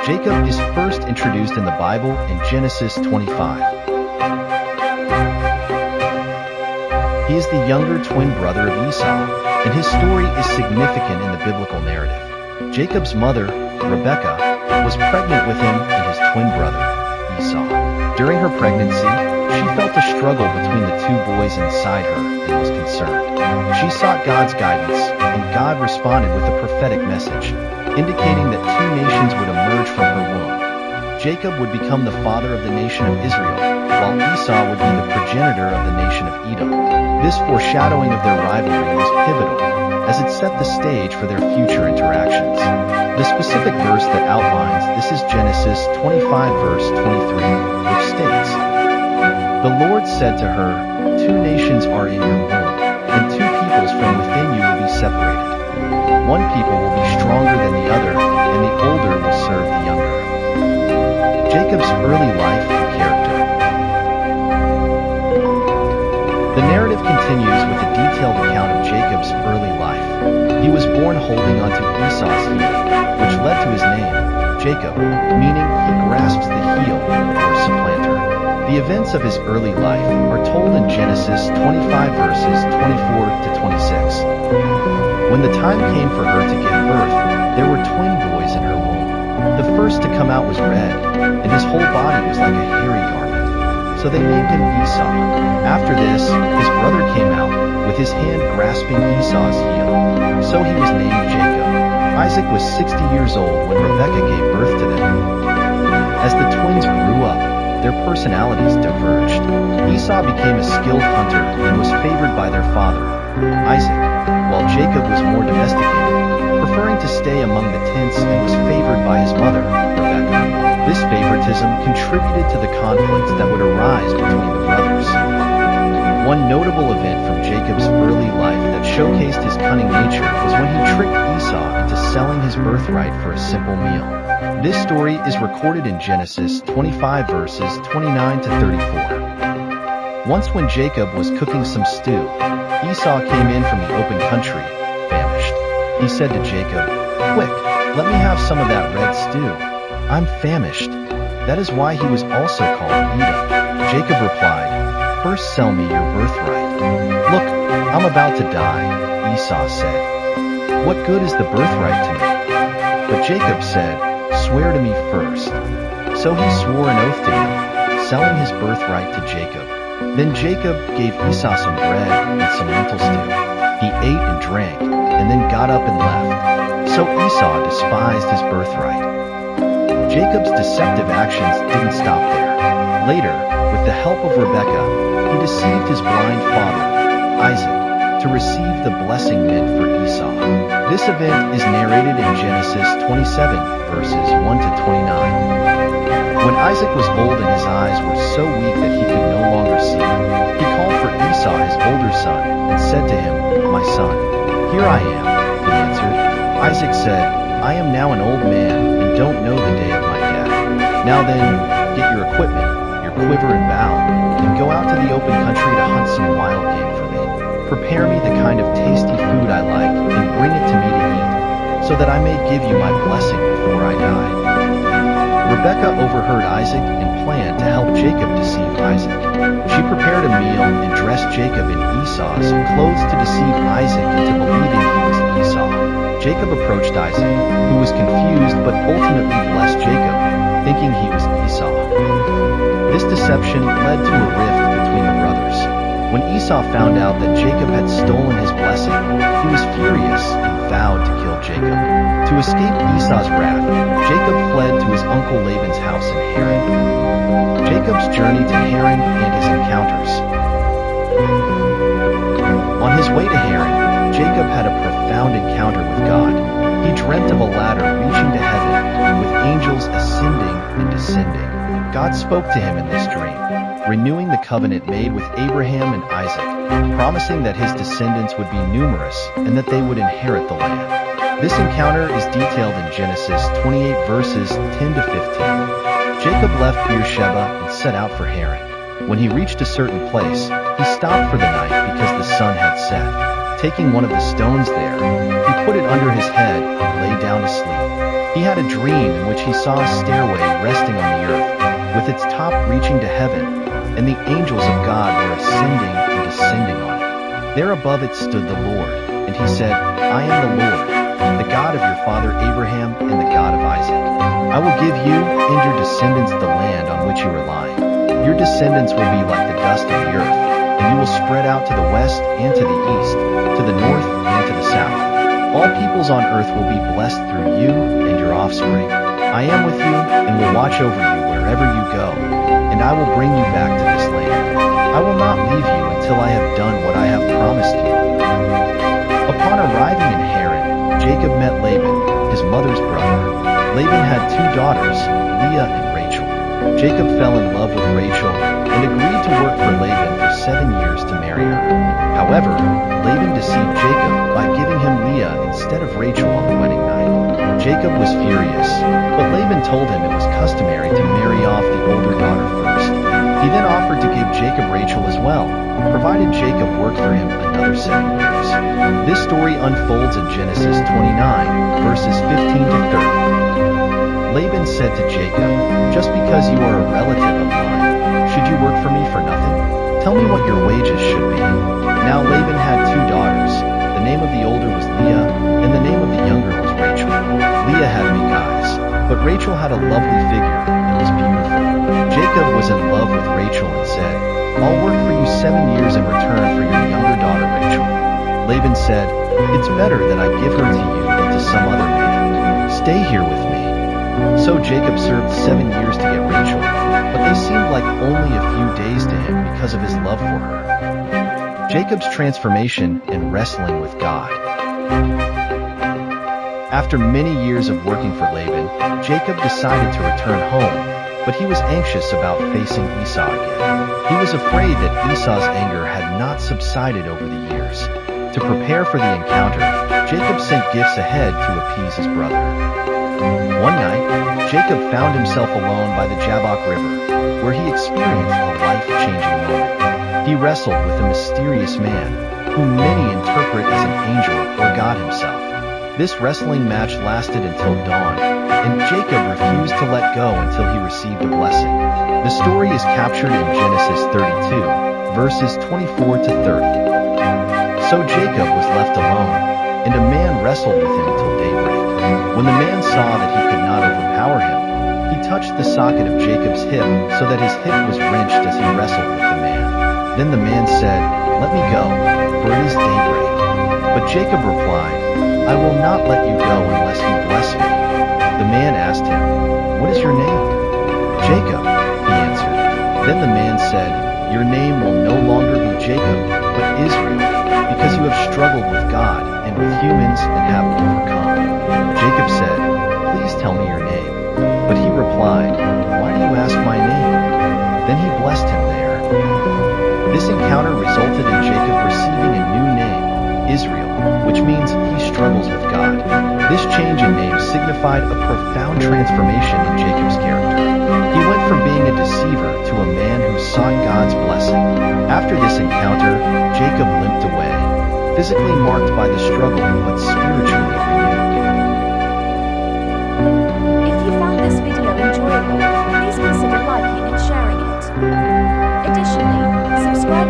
Jacob is first introduced in the Bible in Genesis 25. He is the younger twin brother of Esau, and his story is significant in the biblical narrative. Jacob's mother, Rebekah, was pregnant with him and his twin brother, Esau. During her pregnancy, she felt a struggle between the two boys inside her and was concerned. She sought God's guidance, and God responded with a prophetic message, indicating that two nations would emerge from her womb. Jacob would become the father of the nation of Israel, while Esau would be the progenitor of the nation of Edom. This foreshadowing of their rivalry was pivotal, as it set the stage for their future interactions. The specific verse that outlines this is Genesis 25 verse 23, which states, "The Lord said to her, 2 nations are in your womb, and 2 peoples from within you will be separated. One people will be stronger than the other, and the older will serve the younger." Jacob's early life and character. The narrative continues with a detailed account of Jacob's early life. He was born holding onto Esau's heel, which led to his name, Jacob, meaning he grasps the heel, or supplanter. The events of his early life are told in Genesis 25 verses 24 to 26. When the time came for her to give birth, there were twin boys in her womb. The first to come out was red, and his whole body was like a hairy garment. So they named him Esau. After this, his brother came out, with his hand grasping Esau's heel. So he was named Jacob. Isaac was 60 years old when Rebekah gave birth to them. As the twins grew up, their personalities diverged. Esau became a skilled hunter and was favored by their father, Isaac, while Jacob was more domesticated, preferring to stay among the tents and was favored by his mother, Rebekah. This favoritism contributed to the conflicts that would arise between the brothers. One notable event from Jacob's early life that showcased his cunning nature was when he tricked Esau into selling his birthright for a simple meal. This story is recorded in Genesis 25 verses 29 to 34. Once when Jacob was cooking some stew, Esau came in from the open country, famished. He said to Jacob, "Quick, let me have some of that red stew. I'm famished." That is why he was also called Edom. Jacob replied, "First sell me your birthright." "Look, I'm about to die," Esau said. "What good is the birthright to me?" But Jacob said, "Swear to me first." So he swore an oath to him, selling his birthright to Jacob. Then Jacob gave Esau some bread and some lentil stew. He ate and drank, and then got up and left. So Esau despised his birthright. Jacob's deceptive actions didn't stop there. Later, with the help of Rebekah, he deceived his blind father, Isaac, to receive the blessing meant for Esau. This event is narrated in Genesis 27, verses 1 to 29. When Isaac was old and his eyes were so weak that he could no longer see, he called for Esau, his older son, and said to him, "My son." "Here I am," he answered. Isaac said, "I am now an old man and don't know the day of my death. Now then, get your equipment, your quiver and bow, and go out to the open country to hunt some wild game for me. Prepare me the kind of tasty food I like and bring it to me to eat, so that I may give you my blessing before I die." Rebekah overheard Isaac and planned to help Jacob deceive Isaac. She prepared a meal and dressed Jacob in Esau's clothes to deceive Isaac into believing he was Esau. Jacob approached Isaac, who was confused but ultimately blessed Jacob, thinking he was Esau. This deception led to a rift between the brothers. When Esau found out that Jacob had stolen his blessing, he was furious and vowed to kill Jacob. To escape Esau's wrath, Jacob fled to his uncle Laban's house in Haran. Jacob's journey to Haran and his encounters. On his way to Haran, Jacob had a profound encounter with God. He dreamt of a ladder reaching to heaven, with angels ascending and descending. God spoke to him in this dream, renewing the covenant made with Abraham and Isaac, promising that his descendants would be numerous and that they would inherit the land. This encounter is detailed in Genesis 28 verses 10 to 15. Jacob left Beersheba and set out for Haran. When he reached a certain place, he stopped for the night because the sun had set. Taking one of the stones there, he put it under his head and lay down to sleep. He had a dream in which he saw a stairway resting on the earth, with its top reaching to heaven, and the angels of God were ascending and descending on it. There above it stood the Lord, and he said, I am the Lord, the God of your father Abraham and the God of Isaac. I will give you and your descendants the land on which you are lying. Your descendants will be like the dust of the earth, and you will spread out to the west and to the east, to the north and to the south. All peoples on earth will be blessed through you and your offspring. I am with you and will watch over you wherever you go, and I will bring you back to this land. I will not leave you until I have done what I have promised you. Upon arriving in Haran, Jacob met Laban, his mother's brother. Laban had two daughters, Leah and Rachel. Jacob fell in love with Rachel and agreed to work for Laban for 7 years to marry her. However, Laban deceived Jacob by giving him Leah instead of Rachel on the wedding night. Jacob was furious, but Laban told him it was customary to marry off the older daughter first. He then offered to give Jacob Rachel as well, provided Jacob worked for him another 7 years. This story unfolds in Genesis 29, verses 15 to 30. Laban said to Jacob, just because you are a relative of mine, should you work for me for nothing? Tell me what your wages should be. Now Laban had two daughters. The name of the older was Leah, and the name of the younger was Rachel. Leah had weak eyes, but Rachel had a lovely figure and was beautiful. Jacob was in love with Rachel and said, I'll work for you 7 years in return for your younger daughter Rachel. Laban said, it's better that I give her to you than to some other man. Stay here with me. So Jacob served 7 years to get Rachel, but they seemed like only a few days to him because of his love for her. Jacob's transformation and wrestling with God. After many years of working for Laban, Jacob decided to return home, but he was anxious about facing Esau again. He was afraid that Esau's anger had not subsided over the years. To prepare for the encounter, Jacob sent gifts ahead to appease his brother. One night, Jacob found himself alone by the Jabbok River, where he experienced a life-changing moment. He wrestled with a mysterious man, whom many interpret as an angel or God himself. This wrestling match lasted until dawn, and Jacob refused to let go until he received a blessing. The story is captured in Genesis 32, verses 24 to 30. So Jacob was left alone, and a man wrestled with him until daybreak. When the man saw that he could not overpower him, he touched the socket of Jacob's hip so that his hip was wrenched as he wrestled with the man. Then the man said, Let me go, for it is daybreak. But Jacob replied, I will not let you go unless you bless me. The man asked him, What is your name? Jacob, he answered. Then the man said, Your name will no longer be Jacob, but Israel, because you have struggled with God and with humans and have overcome. Jacob said, Please tell me your name. But he replied, Why do you ask my name? Then he blessed him there. This encounter resulted in Jacob receiving a new name, Israel, which means he struggles with God. This change in name signified a profound transformation in Jacob's character. He went from being a deceiver to a man who sought God's blessing. After this encounter, Jacob limped away, physically marked by the struggle but spiritually renewed. If you found this video enjoyable, please consider liking and sharing it. Additionally, subscribe